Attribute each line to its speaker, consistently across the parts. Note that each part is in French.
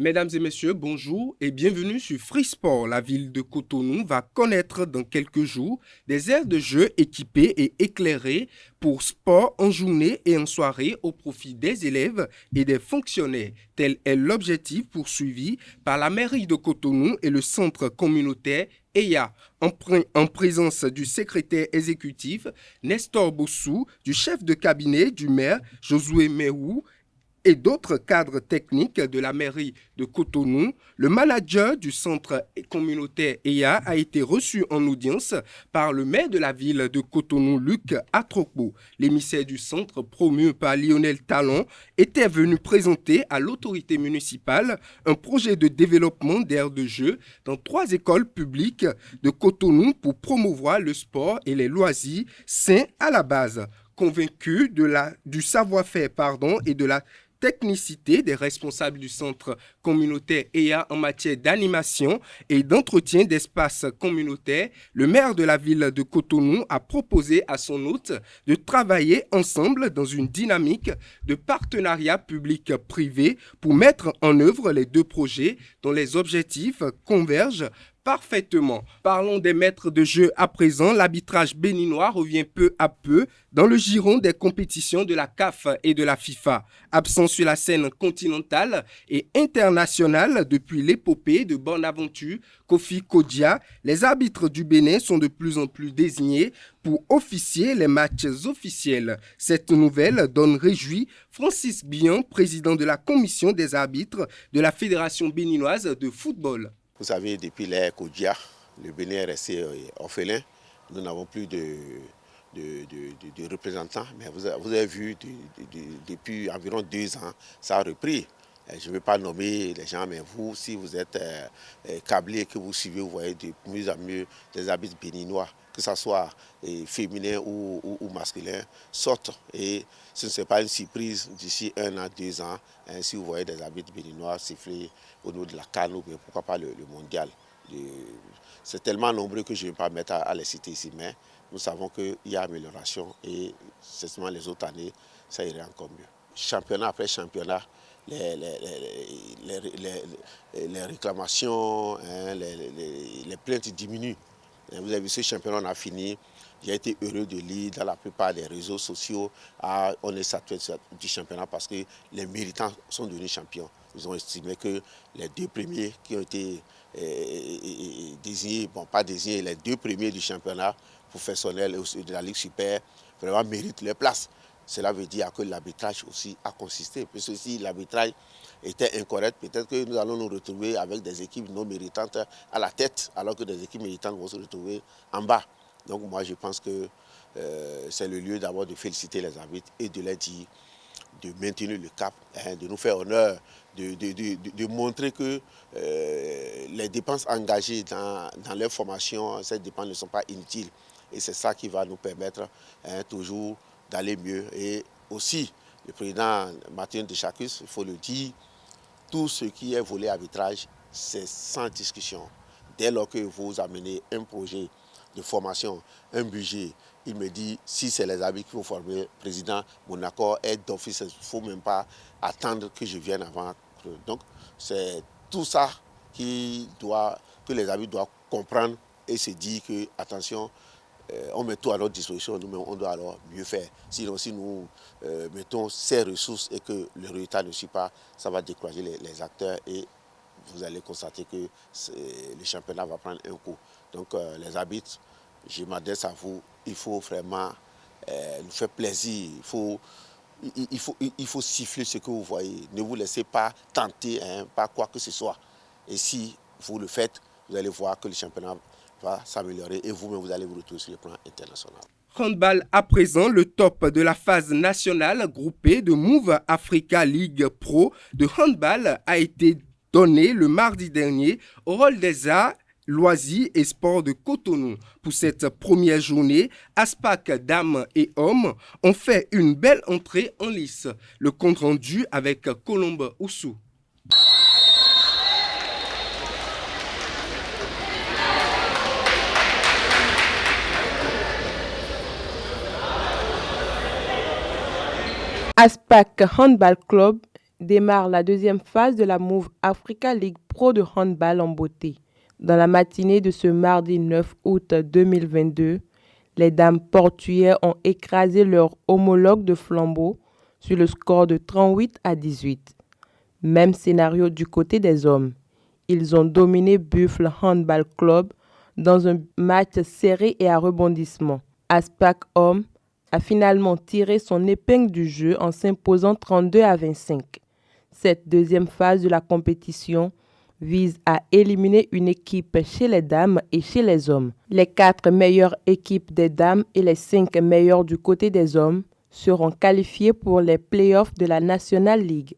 Speaker 1: Mesdames et messieurs, bonjour et bienvenue sur Free Sport. La ville de Cotonou va connaître dans quelques jours des aires de jeu équipées et éclairées pour sport en journée et en soirée au profit des élèves et des fonctionnaires. Tel est l'objectif poursuivi par la mairie de Cotonou et le centre communautaire EYA, en présence du secrétaire exécutif Nestor Bossou, du chef de cabinet du maire Josué Mehou, et d'autres cadres techniques de la mairie de Cotonou. Le manager du centre communautaire EYA a été reçu en audience par le maire de la ville de Cotonou, Luc Atropo. L'émissaire du centre, promu par Lionel Talon, était venu présenter à l'autorité municipale un projet de développement d'aires de jeu dans 3 écoles publiques de Cotonou pour promouvoir le sport et les loisirs sains à la base. Convaincu du savoir-faire et de la technicité des responsables du centre communautaire EYA en matière d'animation et d'entretien d'espaces communautaires, le maire de la ville de Cotonou a proposé à son hôte de travailler ensemble dans une dynamique de partenariat public-privé pour mettre en œuvre les 2 projets dont les objectifs convergent parfaitement. Parlons des maîtres de jeu à présent. L'arbitrage béninois revient peu à peu dans le giron des compétitions de la CAF et de la FIFA. Absent sur la scène continentale et internationale depuis l'épopée de Bonaventure Kofi Kodia, les arbitres du Bénin sont de plus en plus désignés pour officier les matchs officiels. Cette nouvelle donne réjouit Francis Bian, président de la commission des arbitres de la Fédération béninoise de football.
Speaker 2: Vous savez, depuis l'ère Kodia, le Bénin est resté orphelin. Nous n'avons plus de représentants. Mais vous avez vu, depuis environ 2 ans, ça a repris. Je ne vais pas nommer les gens, mais vous, si vous êtes câblé et que vous suivez, vous voyez de mieux en mieux des arbitres béninois, que ce soit féminin ou masculin, sortent. Et ce ne serait pas une surprise d'ici 1 an, 2 ans, si vous voyez des arbitres béninois siffler au niveau de la CAN ou bien pourquoi pas le mondial. C'est tellement nombreux que je ne vais pas mettre à les citer ici, mais nous savons qu'il y a amélioration et certainement les autres années, ça irait encore mieux. Championnat après championnat, les réclamations, les plaintes diminuent. Vous avez vu ce championnat, on a fini. J'ai été heureux de lire dans la plupart des réseaux sociaux, on est satisfait du championnat parce que les méritants sont devenus champions. Ils ont estimé que les 2 premiers qui ont été désignés, pas désignés, les 2 premiers du championnat professionnel et de la Ligue Super, vraiment méritent leur place. Cela veut dire que l'arbitrage aussi a consisté. Parce que si l'arbitrage était incorrect, peut-être que nous allons nous retrouver avec des équipes non méritantes à la tête, alors que des équipes méritantes vont se retrouver en bas. Donc moi, je pense que c'est le lieu d'abord de féliciter les arbitres et de leur dire de maintenir le cap, de nous faire honneur, de montrer que les dépenses engagées dans leur formation, ces dépenses ne sont pas inutiles. Et c'est ça qui va nous permettre toujours d'aller mieux. Et aussi, le président Martin Deschacus, il faut le dire, tout ce qui est volet arbitrage, c'est sans discussion. Dès lors que vous amenez un projet de formation, un budget, il me dit, si c'est les arbitres qu'il faut former, président, mon accord est d'office, il ne faut même pas attendre que je vienne avant. Donc, c'est tout ça que les arbitres doivent comprendre et se dire que, attention, on met tout à notre disposition, nous-mêmes, on doit alors mieux faire. Sinon, si nous mettons ces ressources et que le résultat ne suit pas, ça va décourager les acteurs et vous allez constater que le championnat va prendre un coup. Donc, les arbitres, je m'adresse à vous, il faut vraiment nous faire plaisir, il faut siffler ce que vous voyez. Ne vous laissez pas tenter par quoi que ce soit. Et si vous le faites, vous allez voir que le championnat va s'améliorer et vous-même, vous allez vous retrouver sur le plan international.
Speaker 1: Handball à présent, le top de la phase nationale groupée de Move Africa League Pro de handball a été donné le mardi dernier au Hall des Arts, Loisirs et Sports de Cotonou. Pour cette première journée, Aspac Dames et Hommes ont fait une belle entrée en lice. Le compte rendu avec Colombe Oussou.
Speaker 3: Aspac Handball Club démarre la deuxième phase de la Move Africa League Pro de handball en beauté. Dans la matinée de ce mardi 9 août 2022, les dames portuaires ont écrasé leur homologue de Flambeau sur le score de 38-18. Même scénario du côté des hommes. Ils ont dominé Buffle Handball Club dans un match serré et à rebondissement. Aspac Homme a finalement tiré son épingle du jeu en s'imposant 32-25. Cette deuxième phase de la compétition vise à éliminer une équipe chez les dames et chez les hommes. Les 4 meilleures équipes des dames et les 5 meilleures du côté des hommes seront qualifiées pour les playoffs de la National League.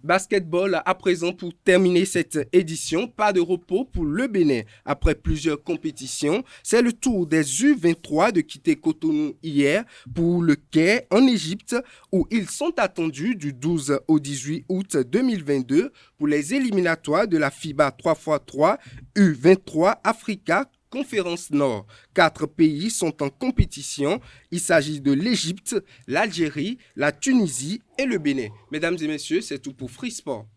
Speaker 1: Basketball à présent pour terminer cette édition, pas de repos pour le Bénin. Après plusieurs compétitions, c'est le tour des U23 de quitter Cotonou hier pour le Caire en Égypte où ils sont attendus du 12 au 18 août 2022 pour les éliminatoires de la FIBA 3x3 U23 Africa Conférence Nord. 4 pays sont en compétition. Il s'agit de l'Égypte, l'Algérie, la Tunisie et le Bénin. Mesdames et messieurs, c'est tout pour Free Sport.